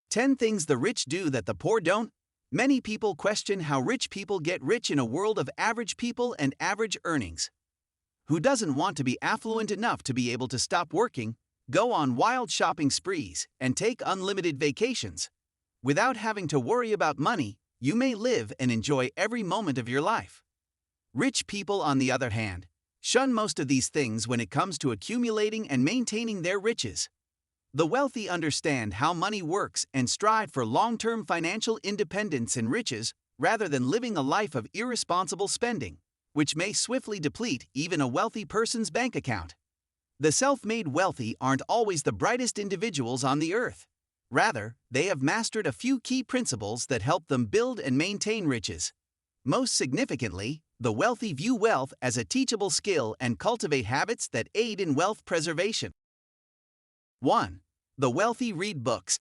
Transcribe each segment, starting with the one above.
10 things the rich do that the poor don't. Many people question how rich people get rich in a world of average people and average earnings. Who doesn't want to be affluent enough to be able to stop working, go on wild shopping sprees, and take unlimited vacations? Without having to worry about money, you may live and enjoy every moment of your life. Rich people, on the other hand, shun most of these things when it comes to accumulating and maintaining their riches. The wealthy understand how money works and strive for long-term financial independence and riches rather than living a life of irresponsible spending, which may swiftly deplete even a wealthy person's bank account. The self-made wealthy aren't always the brightest individuals on the earth. Rather, they have mastered a few key principles that help them build and maintain riches. Most significantly, the wealthy view wealth as a teachable skill and cultivate habits that aid in wealth preservation. 1. The wealthy read books.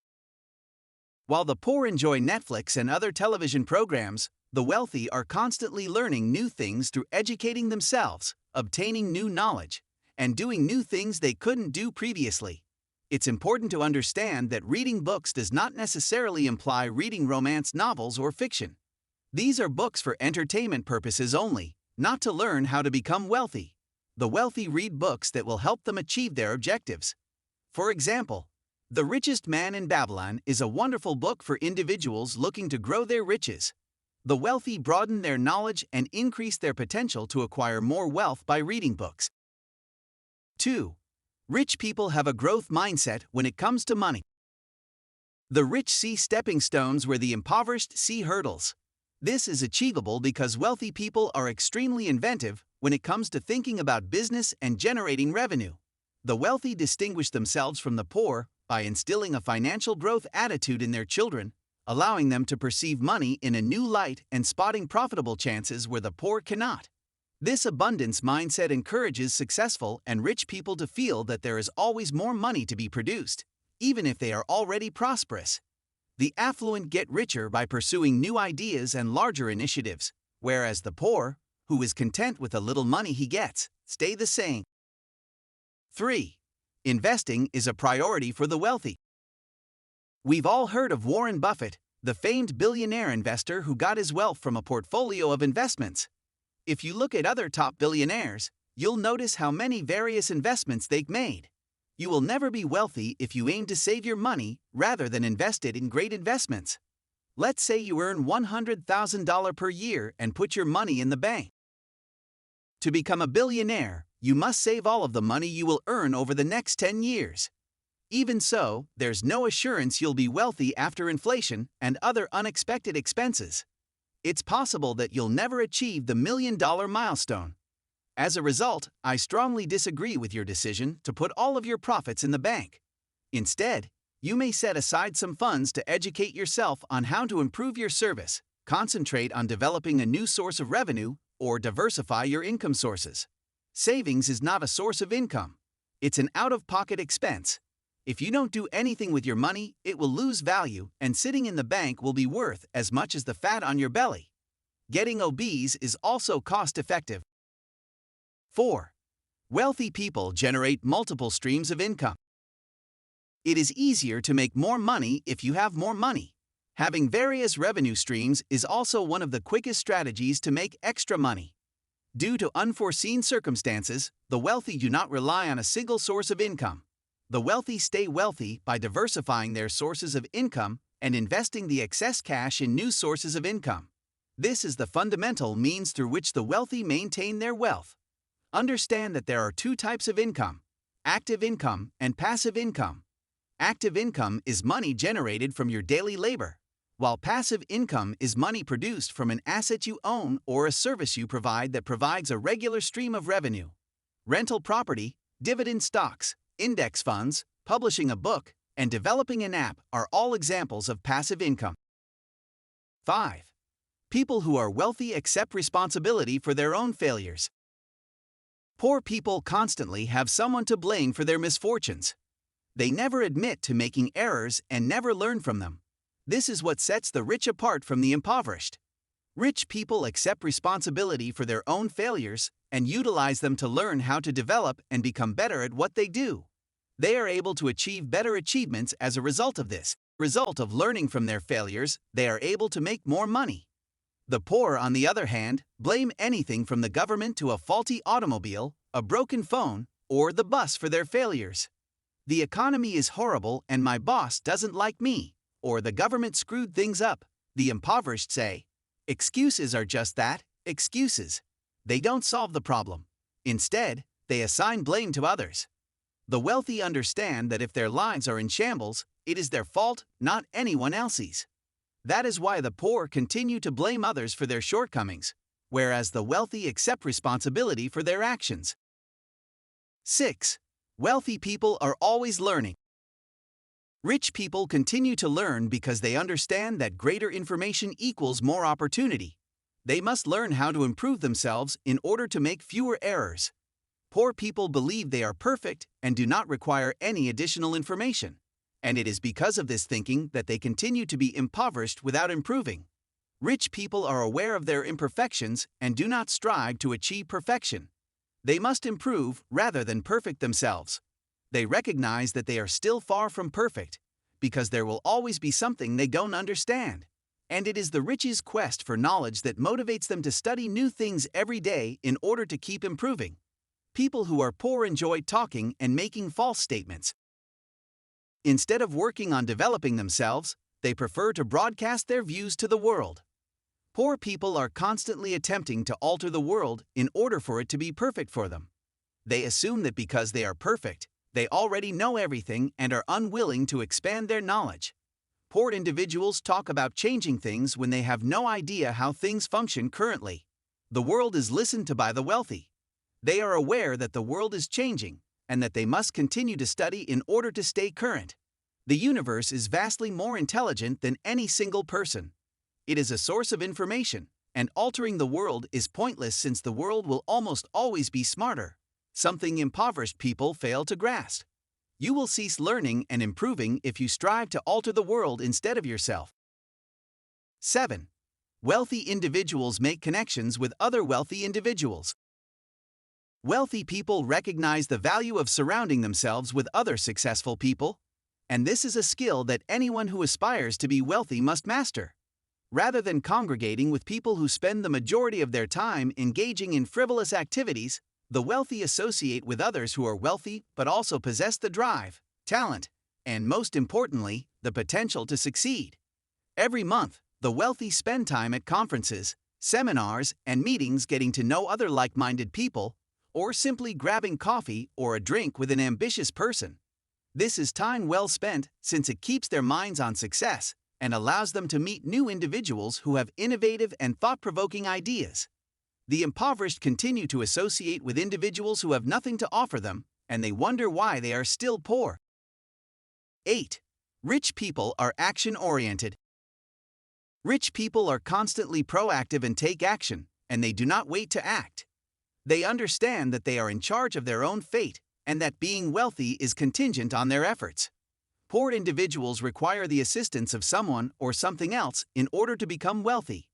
While the poor enjoy Netflix and other television programs, the wealthy are constantly learning new things through educating themselves, obtaining new knowledge, and doing new things they couldn't do previously. It's important to understand that reading books does not necessarily imply reading romance novels or fiction. These are books for entertainment purposes only, not to learn how to become wealthy. The wealthy read books that will help them achieve their objectives. For example, The Richest Man in Babylon is a wonderful book for individuals looking to grow their riches. The wealthy broaden their knowledge and increase their potential to acquire more wealth by reading books. 2. Rich people have a growth mindset when it comes to money. The rich see stepping stones where the impoverished see hurdles. This is achievable because wealthy people are extremely inventive when it comes to thinking about business and generating revenue. The wealthy distinguish themselves from the poor by instilling a financial growth attitude in their children, allowing them to perceive money in a new light and spotting profitable chances where the poor cannot. This abundance mindset encourages successful and rich people to feel that there is always more money to be produced, even if they are already prosperous. The affluent get richer by pursuing new ideas and larger initiatives, whereas the poor, who is content with the little money he gets, stay the same. 3. Investing is a priority for the wealthy. We've all heard of Warren Buffett, the famed billionaire investor who got his wealth from a portfolio of investments. If you look at other top billionaires, you'll notice how many various investments they've made. You will never be wealthy if you aim to save your money rather than invest it in great investments. Let's say you earn $100,000 per year and put your money in the bank. To become a billionaire, you must save all of the money you will earn over the next 10 years. Even so, there's no assurance you'll be wealthy after inflation and other unexpected expenses. It's possible that you'll never achieve the $1 million milestone. As a result, I strongly disagree with your decision to put all of your profits in the bank. Instead, you may set aside some funds to educate yourself on how to improve your service, concentrate on developing a new source of revenue, or diversify your income sources. Savings is not a source of income. It's an out-of-pocket expense. If you don't do anything with your money, it will lose value, and sitting in the bank will be worth as much as the fat on your belly. Getting obese is also cost-effective. 4. Wealthy people generate multiple streams of income. It is easier to make more money if you have more money. Having various revenue streams is also one of the quickest strategies to make extra money. Due to unforeseen circumstances, the wealthy do not rely on a single source of income. The wealthy stay wealthy by diversifying their sources of income and investing the excess cash in new sources of income. This is the fundamental means through which the wealthy maintain their wealth. Understand that there are two types of income: active income and passive income. Active income is money generated from your daily labor, while passive income is money produced from an asset you own or a service you provide that provides a regular stream of revenue. Rental property, dividend stocks, index funds, publishing a book, and developing an app are all examples of passive income. 5. People who are wealthy accept responsibility for their own failures. Poor people constantly have someone to blame for their misfortunes. They never admit to making errors and never learn from them. This is what sets the rich apart from the impoverished. Rich people accept responsibility for their own failures and utilize them to learn how to develop and become better at what they do. They are able to achieve better achievements as a result of this. result of learning from their failures, they are able to make more money. The poor, on the other hand, blame anything from the government to a faulty automobile, a broken phone, or the bus for their failures. The economy is horrible and my boss doesn't like me, or the government screwed things up, the impoverished say. Excuses are just that, excuses. They don't solve the problem. Instead, they assign blame to others. The wealthy understand that if their lives are in shambles, it is their fault, not anyone else's. That is why the poor continue to blame others for their shortcomings, whereas the wealthy accept responsibility for their actions. 6. Wealthy people are always learning. Rich people continue to learn because they understand that greater information equals more opportunity. They must learn how to improve themselves in order to make fewer errors. Poor people believe they are perfect and do not require any additional information. And it is because of this thinking that they continue to be impoverished without improving. Rich people are aware of their imperfections and do not strive to achieve perfection. They must improve rather than perfect themselves. They recognize that they are still far from perfect, because there will always be something they don't understand. And it is the rich's quest for knowledge that motivates them to study new things every day in order to keep improving. People who are poor enjoy talking and making false statements. Instead of working on developing themselves, they prefer to broadcast their views to the world. Poor people are constantly attempting to alter the world in order for it to be perfect for them. They assume that because they are perfect, they already know everything and are unwilling to expand their knowledge. Poor individuals talk about changing things when they have no idea how things function currently. The world is listened to by the wealthy. They are aware that the world is changing and that they must continue to study in order to stay current. The universe is vastly more intelligent than any single person. It is a source of information, and altering the world is pointless since the world will almost always be smarter, something impoverished people fail to grasp. You will cease learning and improving if you strive to alter the world instead of yourself. 7. Wealthy individuals make connections with other wealthy individuals. Wealthy people recognize the value of surrounding themselves with other successful people, and this is a skill that anyone who aspires to be wealthy must master. Rather than congregating with people who spend the majority of their time engaging in frivolous activities, the wealthy associate with others who are wealthy but also possess the drive, talent, and most importantly, the potential to succeed. Every month, the wealthy spend time at conferences, seminars, and meetings getting to know other like-minded people, or simply grabbing coffee or a drink with an ambitious person. This is time well spent since it keeps their minds on success and allows them to meet new individuals who have innovative and thought-provoking ideas. The impoverished continue to associate with individuals who have nothing to offer them, and they wonder why they are still poor. 8. Rich people are action-oriented. Rich people are constantly proactive and take action, and they do not wait to act. They understand that they are in charge of their own fate and that being wealthy is contingent on their efforts. Poor individuals require the assistance of someone or something else in order to become wealthy.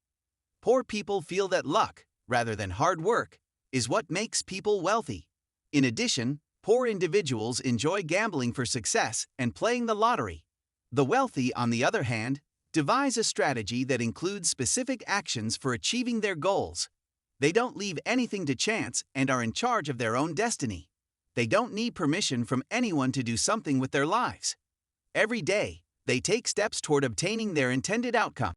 Poor people feel that luck, rather than hard work, is what makes people wealthy. In addition, poor individuals enjoy gambling for success and playing the lottery. The wealthy, on the other hand, devise a strategy that includes specific actions for achieving their goals. They don't leave anything to chance and are in charge of their own destiny. They don't need permission from anyone to do something with their lives. Every day, they take steps toward obtaining their intended outcome.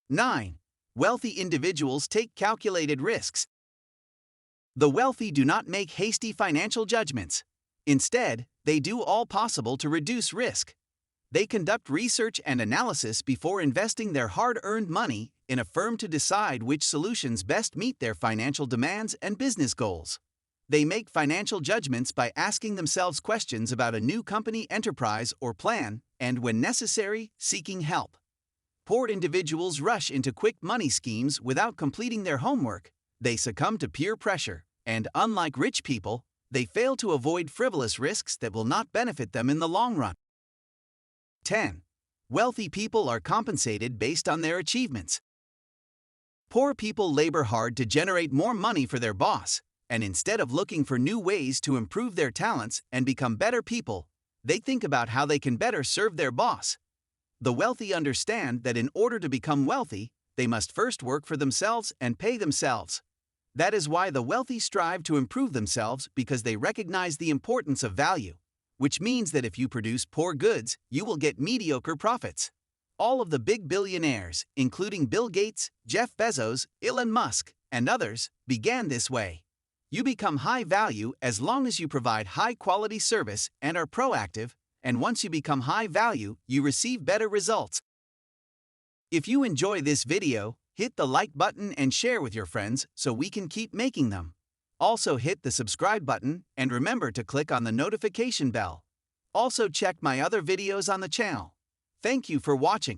9. Wealthy individuals take calculated risks. The wealthy do not make hasty financial judgments. Instead, they do all possible to reduce risk. They conduct research and analysis before investing their hard-earned money in a firm to decide which solutions best meet their financial demands and business goals. They make financial judgments by asking themselves questions about a new company, enterprise, or plan, and when necessary, seeking help. Poor individuals rush into quick money schemes without completing their homework. They succumb to peer pressure, and unlike rich people, they fail to avoid frivolous risks that will not benefit them in the long run. 10. Wealthy people are compensated based on their achievements. Poor people labor hard to generate more money for their boss, and instead of looking for new ways to improve their talents and become better people, They think about how they can better serve their boss. The wealthy understand that in order to become wealthy, they must first work for themselves and pay themselves. That is why the wealthy strive to improve themselves, because they recognize the importance of value, which means that if you produce poor goods, you will get mediocre profits. All of the big billionaires, including Bill Gates, Jeff Bezos, Elon Musk, and others, began this way. You become high value as long as you provide high-quality service and are proactive, and once you become high value, you receive better results. If you enjoy this video, hit the like button and share with your friends so we can keep making them. Also hit the subscribe button and remember to click on the notification bell. Also check my other videos on the channel. Thank you for watching.